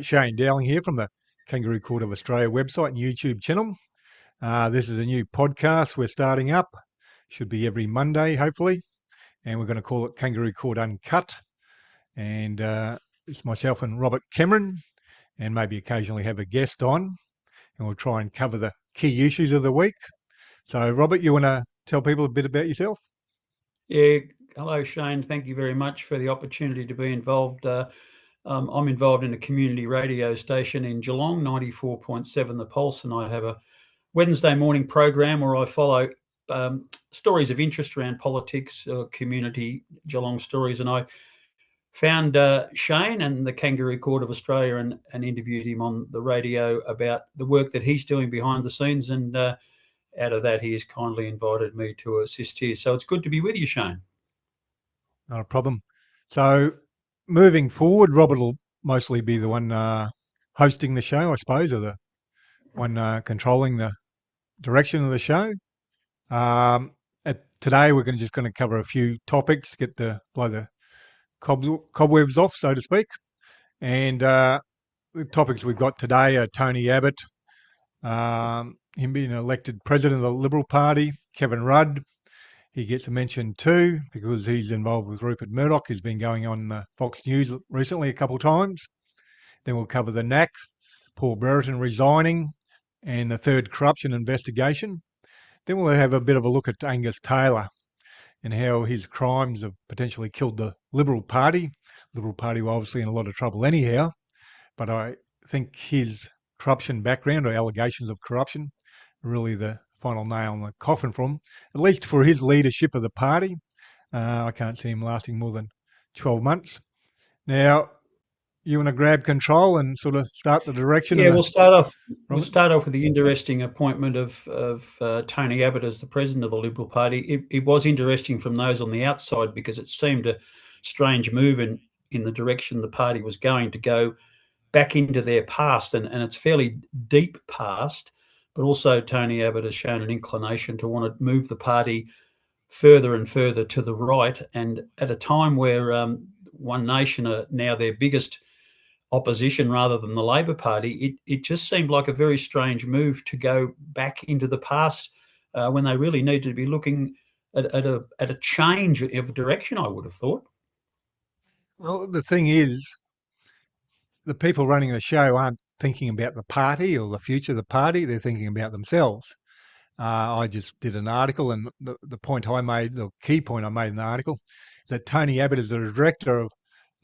Shane Dowling here from the Kangaroo Court of Australia website and YouTube channel. This is a new podcast we're starting up. Should be every Monday, hopefully. And we're going to call it Kangaroo Court Uncut. And it's myself and Robert Cameron, and maybe occasionally have a guest on. And we'll try and cover the key issues of the week. So, Robert, you want to tell people a bit about yourself? Yeah, hello, Shane. Thank you very much for the opportunity to be involved. I'm involved in a community radio station in Geelong, 94.7 The Pulse, and I have a Wednesday morning program where I follow stories of interest around politics, community, Geelong stories. And I found Shane and the Kangaroo Court of Australia and interviewed him on the radio about the work that he's doing behind the scenes. And out of that, he has kindly invited me to assist here. So it's good to be with you, Shane. Not a problem. So, moving forward, Robert will mostly be the one hosting the show, I suppose, or the one controlling the direction of the show. Today, we're just going to cover a few topics, blow the cobwebs off, so to speak. And the topics we've got today are Tony Abbott, him being elected president of the Liberal Party, Kevin Rudd. He gets a mention too because he's involved with Rupert Murdoch. He's been going on Fox News recently a couple of times. Then we'll cover the NACC, Paul Brereton resigning, and the third corruption investigation. Then we'll have a bit of a look at Angus Taylor and how his crimes have potentially killed the Liberal Party. The Liberal Party were obviously in a lot of trouble anyhow, but I think his corruption background or allegations of corruption are really the final nail in the coffin for him, at least for his leadership of the party. I can't see him lasting more than 12 months. Now, you want to grab control and sort of start the direction of Yeah, the... We'll start off with the interesting appointment of Tony Abbott as the president of the Liberal Party. It was interesting from those on the outside because it seemed a strange move in the direction the party was going to go back into their past, and it's fairly deep past. But also Tony Abbott has shown an inclination to want to move the party further and further to the right, and at a time where One Nation are now their biggest opposition rather than the Labor Party, it just seemed like a very strange move to go back into the past when they really need to be looking at a change of direction, I would have thought. Well, the thing is, the people running the show aren't thinking about the party or the future of the party. They're thinking about themselves. I just did an article, and the point I made, the key point I made in the article, is that Tony Abbott is the director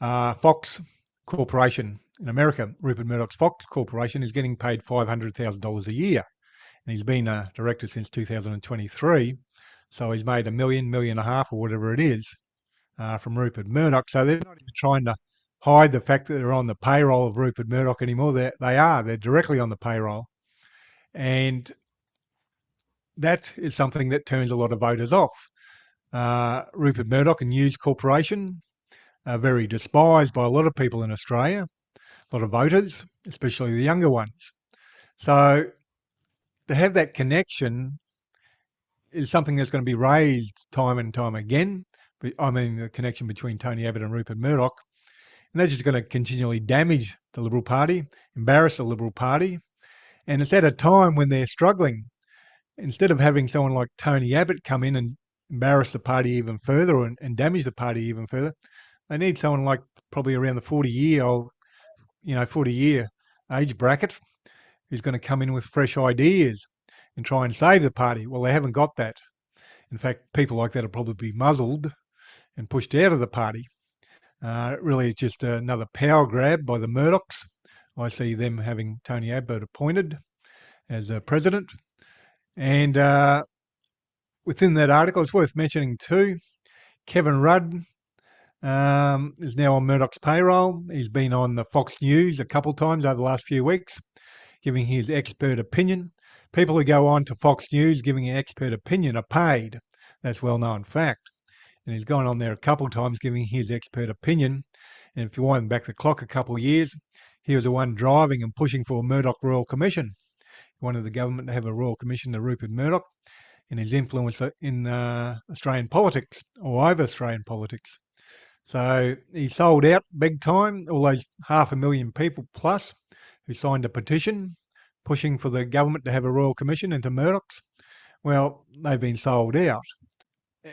of Fox Corporation in America. Rupert Murdoch's Fox Corporation is getting paid $500,000 a year, and he's been a director since 2023. So he's made $1 million, million and a half, or whatever it is, from Rupert Murdoch. So they're not even trying to hide the fact that they're on the payroll of Rupert Murdoch anymore. They're directly on the payroll. And that is something that turns a lot of voters off. Rupert Murdoch and News Corporation are very despised by a lot of people in Australia, a lot of voters, especially the younger ones. So to have that connection is something that's going to be raised time and time again. I mean, the connection between Tony Abbott and Rupert Murdoch. And that's just going to continually damage the Liberal Party, embarrass the Liberal Party. And it's at a time when they're struggling. Instead of having someone like Tony Abbott come in and embarrass the party even further and damage the party even further, they need someone like probably around the 40-year age bracket who's going to come in with fresh ideas and try and save the party. Well, they haven't got that. In fact, people like that will probably be muzzled and pushed out of the party. Really, it's just another power grab by the Murdochs. I see them having Tony Abbott appointed as president. And within that article, it's worth mentioning too, Kevin Rudd is now on Murdoch's payroll. He's been on the Fox News a couple of times over the last few weeks, giving his expert opinion. People who go on to Fox News giving an expert opinion are paid. That's well-known fact. And he's gone on there a couple of times giving his expert opinion. And if you wind back the clock a couple of years, he was the one driving and pushing for a Murdoch Royal Commission. He wanted the government to have a Royal Commission to Rupert Murdoch and his influence in Australian politics or over Australian politics. So he sold out big time, all those 500,000 people plus who signed a petition pushing for the government to have a royal commission into Murdoch's. Well, they've been sold out.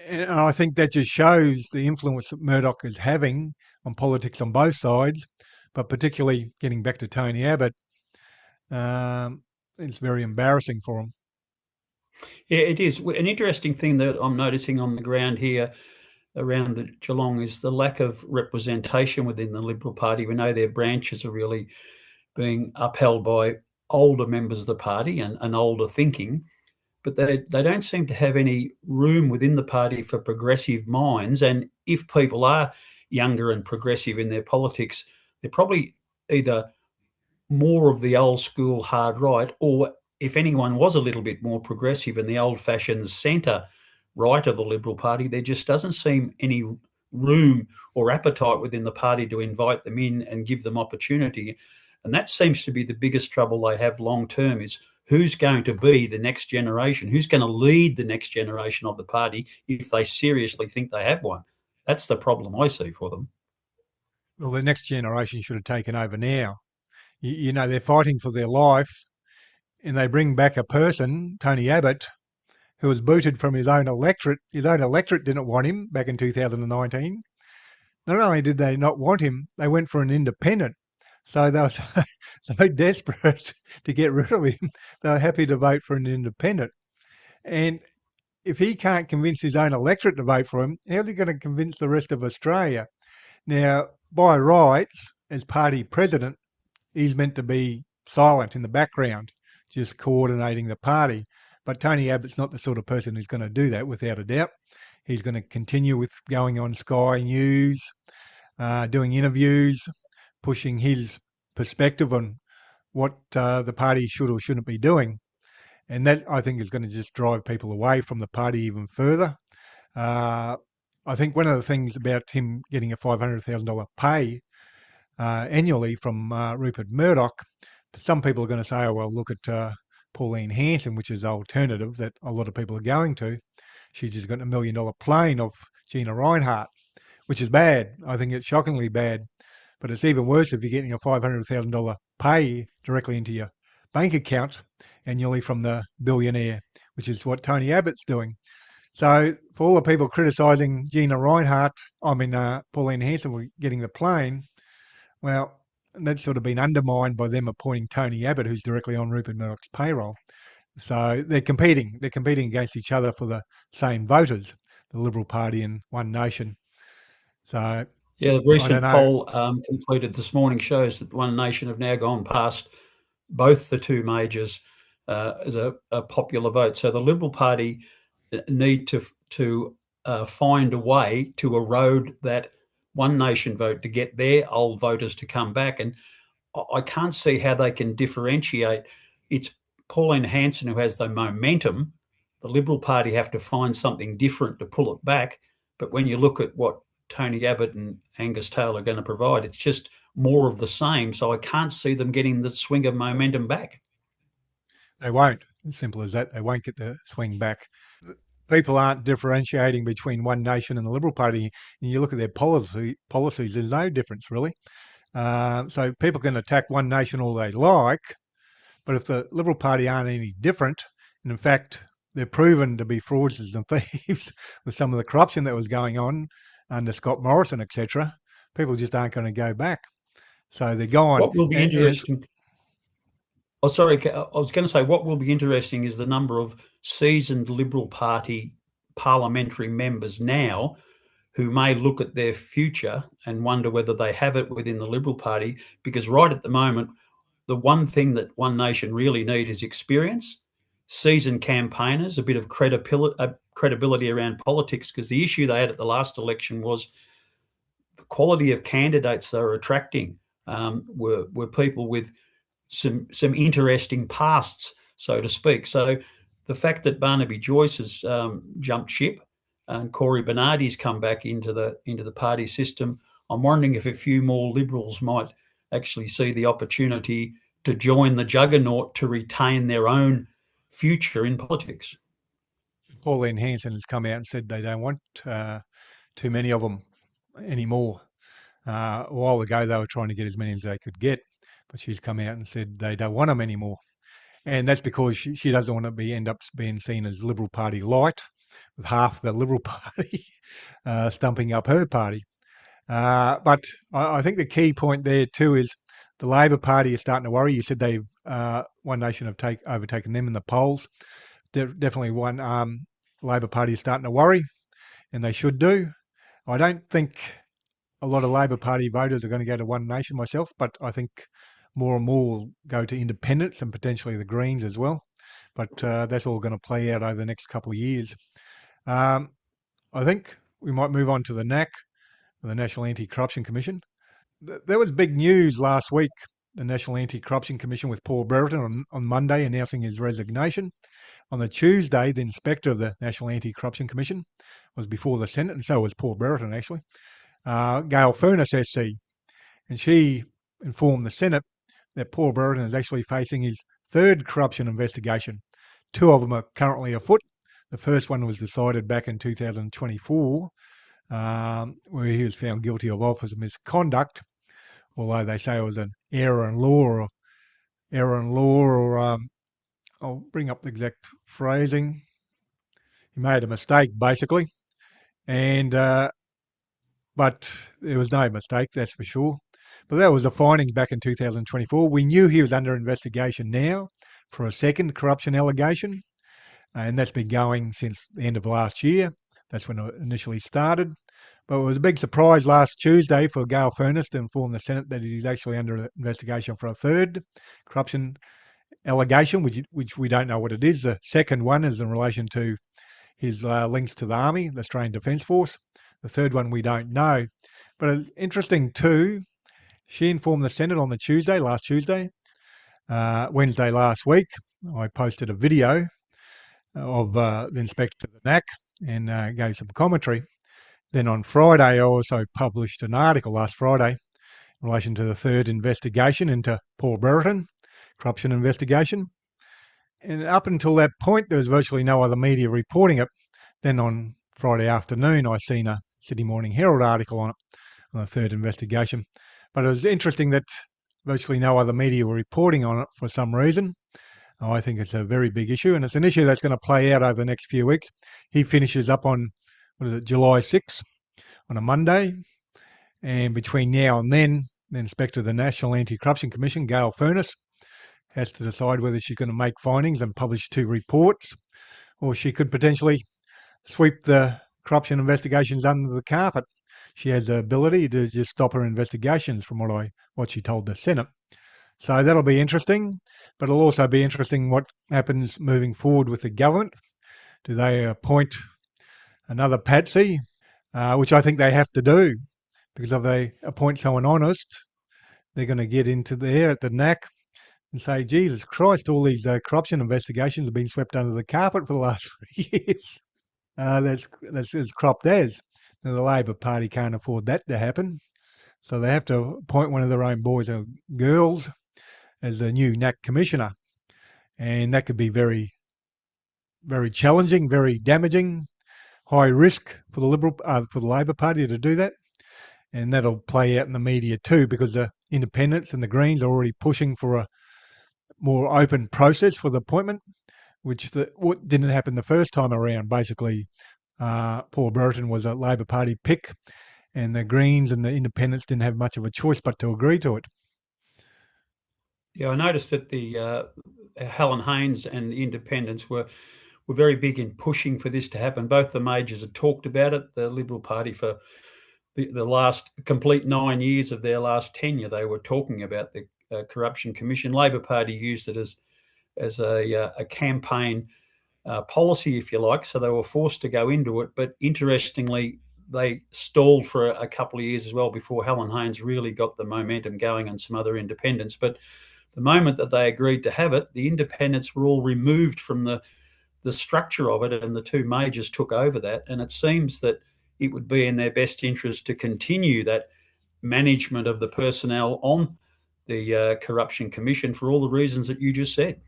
And I think that just shows the influence that Murdoch is having on politics on both sides, but particularly getting back to Tony Abbott, um, it's very embarrassing for him. Yeah, it is. An interesting thing that I'm noticing on the ground here around the Geelong is the lack of representation within the Liberal Party. We know their branches are really being upheld by older members of the party and older thinking, but they don't seem to have any room within the party for progressive minds. And if people are younger and progressive in their politics, they're probably either more of the old school hard right, or if anyone was a little bit more progressive in the old fashioned centre right of the Liberal Party, there just doesn't seem any room or appetite within the party to invite them in and give them opportunity. And that seems to be the biggest trouble they have long term is who's going to be the next generation, who's going to lead the next generation of the party if they seriously think they have one. That's the problem I see for them. Well, the next generation should have taken over now. They're fighting for their life, and they bring back a person, Tony Abbott, who was booted from his own electorate. His own electorate didn't want him back in 2019. Not only did they not want him, they went for an independent. So they were so desperate to get rid of him, they were happy to vote for an independent. And if he can't convince his own electorate to vote for him, how's he going to convince the rest of Australia? Now, by rights, as party president, he's meant to be silent in the background, just coordinating the party. But Tony Abbott's not the sort of person who's going to do that without a doubt. He's going to continue with going on Sky News, doing interviews, pushing his perspective on what the party should or shouldn't be doing. And that, I think, is going to just drive people away from the party even further. Uh, I think one of the things about him getting a $500,000 pay annually from Rupert Murdoch, some people are going to say, oh, well, look at Pauline Hanson, which is the alternative that a lot of people are going to. She just got $1 million plane off Gina Rinehart, which is bad. I think it's shockingly bad. But it's even worse if you're getting a $500,000 pay directly into your bank account annually from the billionaire, which is what Tony Abbott's doing. So for all the people criticising Gina Rinehart, Pauline Hanson for getting the plane, well, that's sort of been undermined by them appointing Tony Abbott, who's directly on Rupert Murdoch's payroll. So they're competing. They're competing against each other for the same voters, the Liberal Party and One Nation. So Yeah, the I don't recent know. poll completed this morning shows that One Nation have now gone past both the two majors as a popular vote. So the Liberal Party need to find a way to erode that One Nation vote to get their old voters to come back. And I can't see how they can differentiate. It's Pauline Hanson who has the momentum. The Liberal Party have to find something different to pull it back. But when you look at what Tony Abbott and Angus Taylor are going to provide, it's just more of the same. So I can't see them getting the swing of momentum back. They won't. As simple as that. They won't get the swing back. People aren't differentiating between One Nation and the Liberal Party. And you look at their policies, there's no difference really. So people can attack One Nation all they like, but if the Liberal Party aren't any different, and in fact they're proven to be fraudsters and thieves with some of the corruption that was going on under Scott Morrison, etc., people just aren't going to go back. So they're gone. What will be interesting? Oh, sorry, I was going to say what will be interesting is the number of seasoned Liberal Party parliamentary members now who may look at their future and wonder whether they have it within the Liberal Party, because right at the moment, the one thing that One Nation really need is experience, seasoned campaigners, a bit of credibility around politics, because the issue they had at the last election was the quality of candidates they were attracting were people with some interesting pasts, so to speak. So the fact that Barnaby Joyce has jumped ship and Corey Bernardi's come back into the party system, I'm wondering if a few more Liberals might actually see the opportunity to join the juggernaut to retain their own future in politics. Pauline Hanson has come out and said they don't want too many of them anymore. A while ago, they were trying to get as many as they could get, but she's come out and said they don't want them anymore. And that's because she doesn't want to end up being seen as Liberal Party light, with half the Liberal Party stumping up her party. But I think the key point there too is the Labor Party is starting to worry. You said they One Nation have overtaken them in the polls. Definitely one Labor Party is starting to worry, and they should do. I don't think a lot of Labor Party voters are going to go to One Nation myself, but I think more and more will go to independents and potentially the Greens as well. But that's all going to play out over the next couple of years. Um, I think we might move on to the NACC, the National Anti-Corruption Commission. There was big news last week, the National Anti-Corruption Commission with Paul Brereton on Monday announcing his resignation. On the Tuesday, the inspector of the National Anti-Corruption Commission was before the Senate, and so was Paul Brereton actually, Gail Furness SC, and she informed the Senate that Paul Brereton is actually facing his third corruption investigation. Two of them are currently afoot. The first one was decided back in 2024, where he was found guilty of office misconduct, although they say it was an error in law, or I'll bring up the exact phrasing. He made a mistake, basically, and but there was no mistake, that's for sure. But that was the findings back in 2024. We knew he was under investigation now for a second corruption allegation, and that's been going since the end of last year. That's when it initially started. But it was a big surprise last Tuesday for Gail Furness to inform the Senate that he's actually under investigation for a third corruption allegation, which we don't know what it is. The second one is in relation to his links to the Army, the Australian Defence Force. The third one we don't know. But it's interesting too, she informed the Senate on the last Tuesday, Wednesday last week. I posted a video of the inspector of the NACC and gave some commentary. Then on Friday, I also published an article last Friday in relation to the third investigation into Paul Brereton, corruption investigation. And up until that point, there was virtually no other media reporting it. Then on Friday afternoon, I seen a Sydney Morning Herald article on it, on the third investigation. But it was interesting that virtually no other media were reporting on it for some reason. I think it's a very big issue, and it's an issue that's going to play out over the next few weeks. He finishes up on, July 6th, on a Monday. And between now and then, the Inspector of the National Anti-Corruption Commission, Gail Furness, has to decide whether she's going to make findings and publish two reports, or she could potentially sweep the corruption investigations under the carpet. She has the ability to just stop her investigations, from what she told the Senate. So that'll be interesting, but it'll also be interesting what happens moving forward with the government. Do they appoint another patsy, which I think they have to do, because if they appoint someone honest, they're going to get into there at the NACC and say, Jesus Christ, all these corruption investigations have been swept under the carpet for the last 3 years. That's as cropped as. Now, the Labor Party can't afford that to happen. So they have to appoint one of their own boys or girls as the new NACC commissioner. And that could be very, very challenging, very damaging, high risk for the Labor Party to do that. And that'll play out in the media too, because the independents and the Greens are already pushing for a more open process for the appointment, which what didn't happen the first time around. Basically, Paul Brereton was a Labor Party pick, and the Greens and the independents didn't have much of a choice but to agree to it. Yeah, I noticed that the Helen Haynes and the independents were very big in pushing for this to happen. Both the majors had talked about it. The Liberal Party, for the last complete 9 years of their last tenure, they were talking about the Corruption Commission. Labor Party used it as a campaign policy, if you like, so they were forced to go into it. But interestingly, they stalled for a couple of years as well before Helen Haynes really got the momentum going and some other independents. But the moment that they agreed to have it, the independents were all removed from the structure of it, and the two majors took over that. And it seems that it would be in their best interest to continue that management of the personnel on the Corruption Commission for all the reasons that you just said.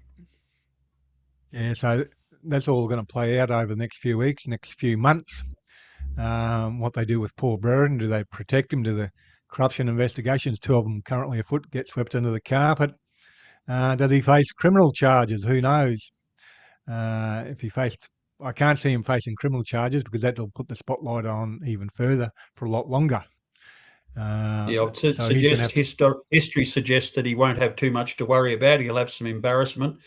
Yeah, so that's all going to play out over the next few weeks, next few months. What they do with Paul Brereton, do they protect him? Do the corruption investigations, two of them currently afoot, get swept under the carpet? Does he face criminal charges? Who knows? If he faced, I can't see him facing criminal charges because that will put the spotlight on even further for a lot longer. Yeah, I would So he's going to have suggest history suggests that he won't have too much to worry about. He'll have some embarrassment,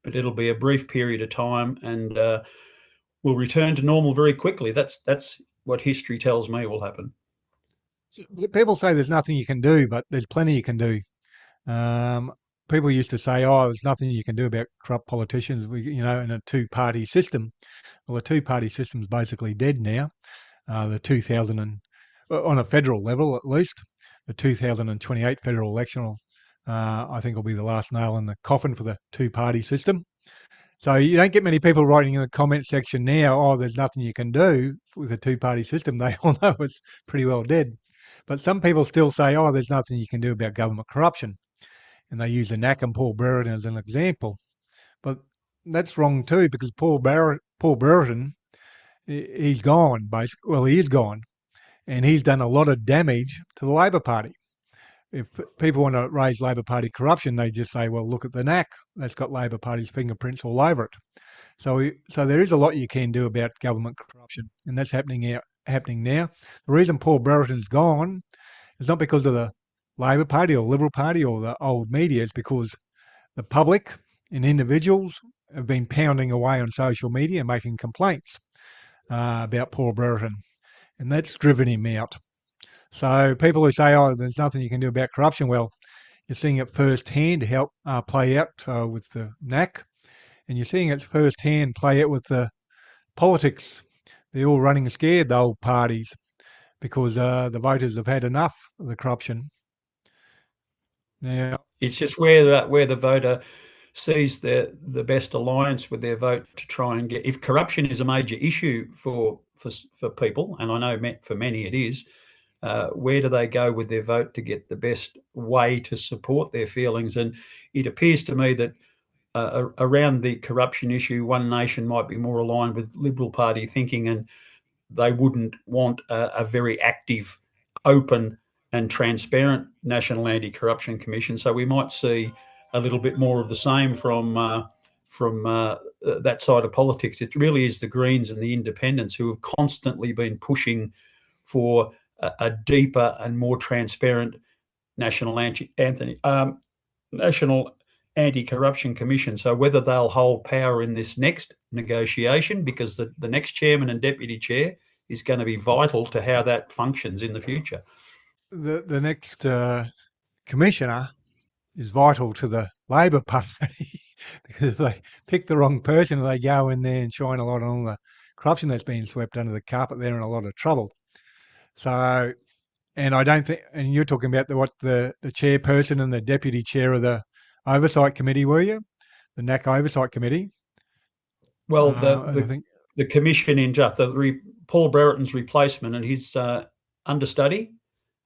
but it'll be a brief period of time, and will return to normal very quickly. That's what history tells me will happen. people say there's nothing you can do, but there's plenty you can do. Um, People used to say, "Oh, there's nothing you can do about corrupt politicians." In a two-party system. Well, the two-party system's basically dead now. The 2000 and on a federal level at least, the 2028 federal election will, I think, will be the last nail in the coffin for the two-party system. So you don't get many people writing in the comment section now, "Oh, there's nothing you can do with a two-party system." They all know it's pretty well dead. But some people still say, "Oh, there's nothing you can do about government corruption," and they use the NACC and Paul Brereton as an example. But that's wrong too, because Paul Brereton, he's gone. Basically, well, he is gone, and he's done a lot of damage to the Labor Party. If people want to raise Labor Party corruption, they just say, "Well, look at the NACC. That's got Labor Party's fingerprints all over it." So there is a lot you can do about government corruption, and that's happening now. The reason Paul Brereton's gone is not because of the Labor Party or Liberal Party or the old media. It's because the public and individuals have been pounding away on social media and making complaints about Paul Brereton, and that's driven him out. So people who say, "Oh, there's nothing you can do about corruption," well, you're seeing it firsthand help play out with the NACC, and you're seeing it firsthand play out with the politics. They're all running scared, the old parties, because the voters have had enough of the corruption. Now, It's just where the voter sees the best alliance with their vote to try and get. If corruption is a major issue for people, and I know for many it is, where do they go with their vote to get the best way to support their feelings? And it appears to me that around the corruption issue, One Nation might be more aligned with Liberal Party thinking, and they wouldn't want a very active, open, and transparent National Anti-Corruption Commission. So we might see a little bit more of the same from that side of politics. It really is the Greens and the Independents who have constantly been pushing for a deeper and more transparent national national anti-corruption commission. So whether they'll hold power in this next negotiation, because the next chairman and deputy chair is going to be vital to how that functions in the future. the next commissioner is vital to the Labor Party because if they pick the wrong person, they go in there and shine a light on all the corruption that's been swept under the carpet. They're in a lot of trouble. So, and I don't think, and you're talking about the chairperson and the deputy chair of the oversight committee, were you? The NACC oversight committee. Well, I think the commission in just Paul Brereton's replacement and his understudy,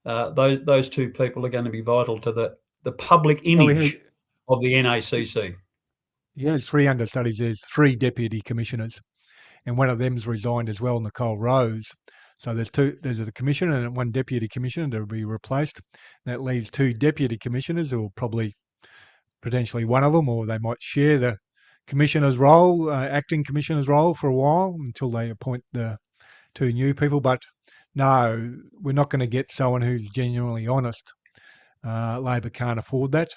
those two people are going to be vital to the public oh, image of the NACC. he has three understudies. There's three deputy commissioners, and one of them's resigned as well, Nicole Rose. So there's two. There's a commissioner and one deputy commissioner to be replaced. That leaves two deputy commissioners, who will probably potentially one of them, or they might share the commissioner's role, acting commissioner's role for a while until they appoint the two new people. But no, we're not going to get someone who's genuinely honest. Labor can't afford that,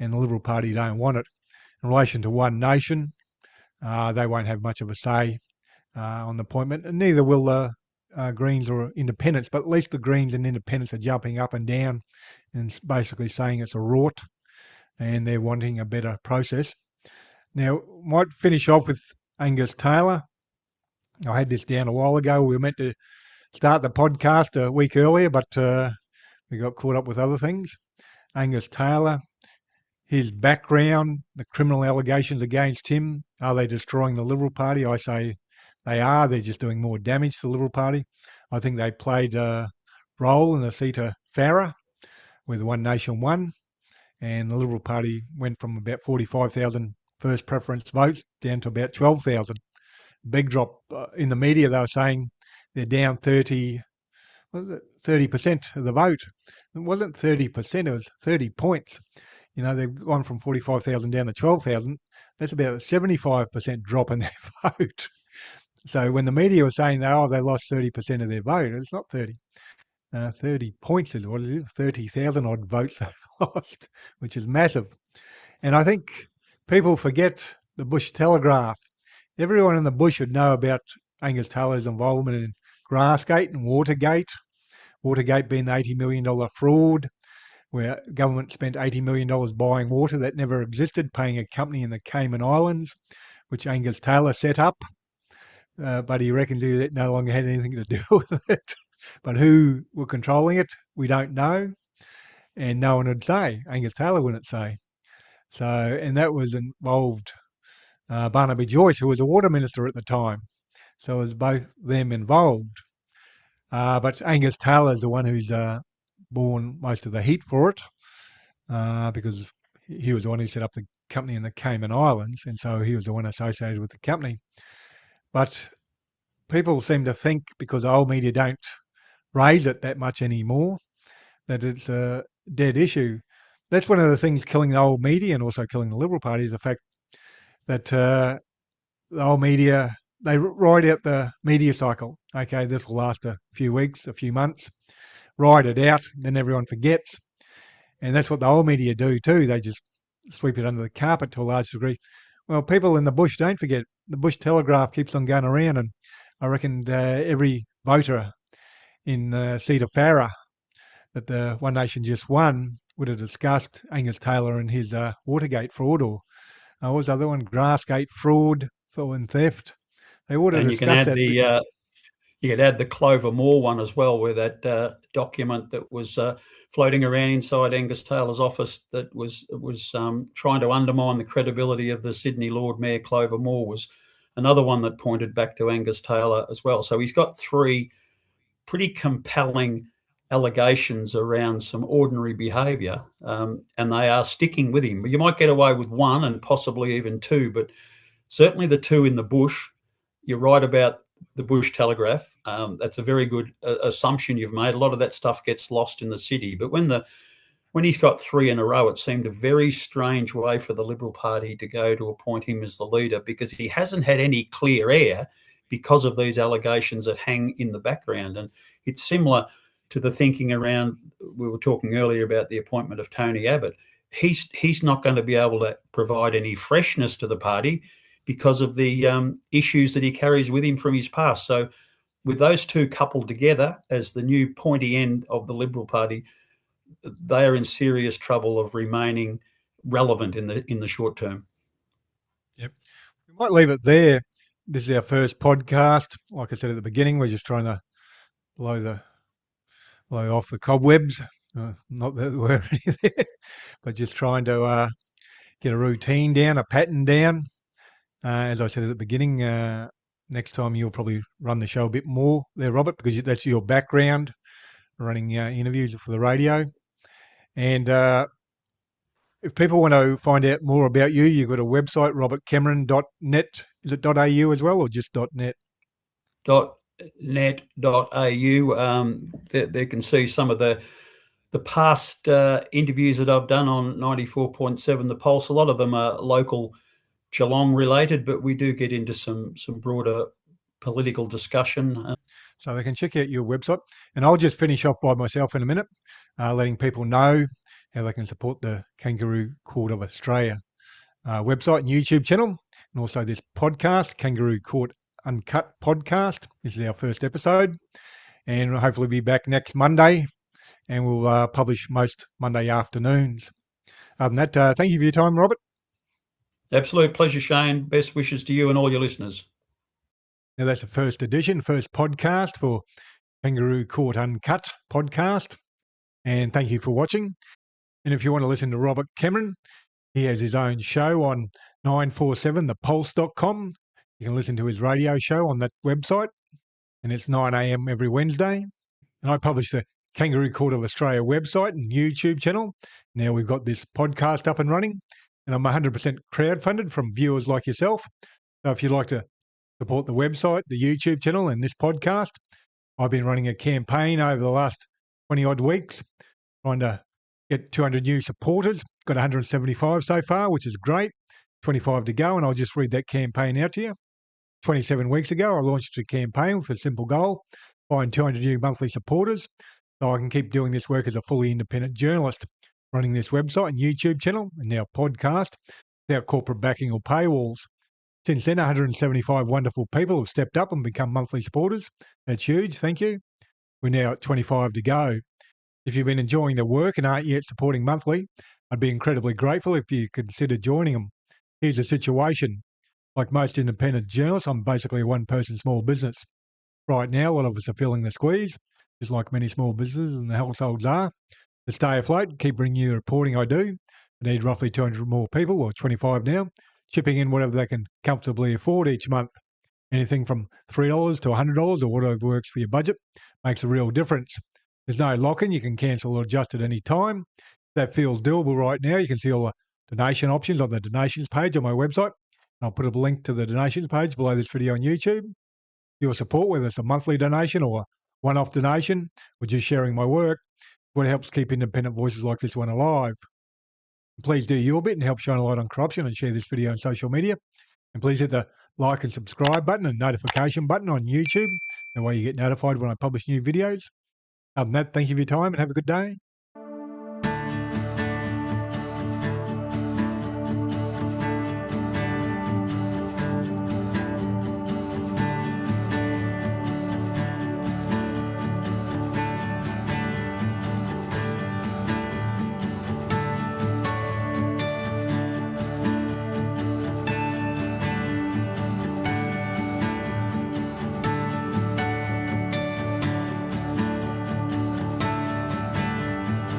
and the Liberal Party don't want it. In relation to One Nation, they won't have much of a say on the appointment, and neither will the Greens or Independents. But at least the Greens and Independents are jumping up and down and basically saying it's a rort, and they're wanting a better process. Now, might finish off with Angus Taylor. I had this down a while ago. We were meant to start the podcast a week earlier, but we got caught up with other things. Angus Taylor, his background, the criminal allegations against him, are they destroying the Liberal Party? I say they are. They're just doing more damage to the Liberal Party. I think they played a role in the seat of Farrer, where the One Nation won, and the Liberal Party went from about 45,000 first preference votes down to about 12,000. Big drop in the media. They were saying they're down 30%, of the vote. It wasn't 30%, it was 30 points. They've gone from 45,000 down to 12,000. That's about a 75% drop in their vote. So when the media was saying, they lost 30% of their vote, it's not 30. 30 points is what it is, 30,000 odd votes they've lost, which is massive. And I think people forget the Bush Telegraph. Everyone in the bush would know about Angus Taylor's involvement in Grassgate and Watergate. Watergate being the $80 million fraud, where government spent $80 million buying water that never existed, paying a company in the Cayman Islands, which Angus Taylor set up. But he reckons it no longer had anything to do with it. But who were controlling it, we don't know. And no one would say. Angus Taylor wouldn't say. So, and that was involved Barnaby Joyce, who was a water minister at the time. So it was both them involved. But Angus Taylor is the one who's borne most of the heat for it, because he was the one who set up the company in the Cayman Islands, and so he was the one associated with the company. But people seem to think, because the old media don't raise it that much anymore, that it's a dead issue. That's one of the things killing the old media and also killing the Liberal Party, is the fact that the old media, they ride out the media cycle. Okay, this will last a few weeks, a few months, ride it out, then everyone forgets. And that's what the old media do too. They just sweep it under the carpet to a large degree. Well, people in the bush don't forget. The Bush Telegraph keeps on going around, and I reckon every voter in the seat of Farah that the One Nation just won would have discussed Angus Taylor and his Watergate fraud, or what was the other one? Grassgate fraud and theft. They would have And discussed that. You could add the Clover Moore one as well, where that document that was floating around inside Angus Taylor's office that was trying to undermine the credibility of the Sydney Lord Mayor Clover Moore was another one that pointed back to Angus Taylor as well. So he's got three pretty compelling allegations around some ordinary behaviour, and they are sticking with him. But you might get away with one and possibly even two, but certainly the two in the bush. You're right about the Bush Telegraph. That's a very good assumption you've made. A lot of that stuff gets lost in the city. But when he's got three in a row, it seemed a very strange way for the Liberal Party to go to appoint him as the leader, because he hasn't had any clear air because of these allegations that hang in the background. And it's similar to the thinking around, we were talking earlier about the appointment of Tony Abbott. He's not going to be able to provide any freshness to the party because of the issues that he carries with him from his past. So with those two coupled together as the new pointy end of the Liberal Party, they are in serious trouble of remaining relevant in the short term. Yep. We might leave it there. This is our first podcast. Like I said at the beginning, we're just trying to blow off the cobwebs. Not that we're already there, but just trying to get a routine down, a pattern down. As I said at the beginning, next time you'll probably run the show a bit more there, Robert, because that's your background, running interviews for the radio. And if people want to find out more about you, you've got a website, robertcameron.net. Is it .au as well, or just .net? .net.au. They can see some of the past interviews that I've done on 94.7 The Pulse. A lot of them are local Geelong related, but we do get into some broader political discussion. So they can check out your website. And I'll just finish off by myself in a minute, letting people know how they can support the Kangaroo Court of Australia website and YouTube channel, and also this podcast, Kangaroo Court Uncut podcast. This is our first episode, and we'll hopefully be back next Monday, and we'll publish most Monday afternoons. Other than that, thank you for your time, Robert. Absolute pleasure, Shane. Best wishes to you and all your listeners. Now, that's the first edition, first podcast for Kangaroo Court Uncut podcast. And thank you for watching. And if you want to listen to Robert Cameron, he has his own show on 947thepulse.com. You can listen to his radio show on that website, and it's 9 a.m. every Wednesday. And I publish the Kangaroo Court of Australia website and YouTube channel. Now we've got this podcast up and running, and I'm 100% crowdfunded from viewers like yourself. So if you'd like to support the website, the YouTube channel, and this podcast, I've been running a campaign over the last 20 odd weeks, trying to get 200 new supporters. Got 175 so far, which is great. 25 to go, and I'll just read that campaign out to you. 27 weeks ago, I launched a campaign with a simple goal: find 200 new monthly supporters so I can keep doing this work as a fully independent journalist, running this website and YouTube channel and now podcast without corporate backing or paywalls. Since then, 175 wonderful people have stepped up and become monthly supporters. That's huge. Thank you. We're now at 25 to go. If you've been enjoying the work and aren't yet supporting monthly, I'd be incredibly grateful if you consider joining them. Here's the situation. Like most independent journalists, I'm basically a one-person small business. Right now, a lot of us are feeling the squeeze, just like many small businesses and the households are. To stay afloat, keep bringing you the reporting I do. I need roughly 200 more people, or 25 now, chipping in whatever they can comfortably afford each month. Anything from $3 to $100 or whatever works for your budget makes a real difference. There's no lock-in. You can cancel or adjust at any time. If that feels doable right now, you can see all the donation options on the donations page on my website. I'll put a link to the donations page below this video on YouTube. Your support, whether it's a monthly donation or a one-off donation or just sharing my work, what helps keep independent voices like this one alive. Please do your bit and help shine a light on corruption and share this video on social media. And please hit the like and subscribe button and notification button on YouTube. That way you get notified when I publish new videos. Other than that, thank you for your time and have a good day.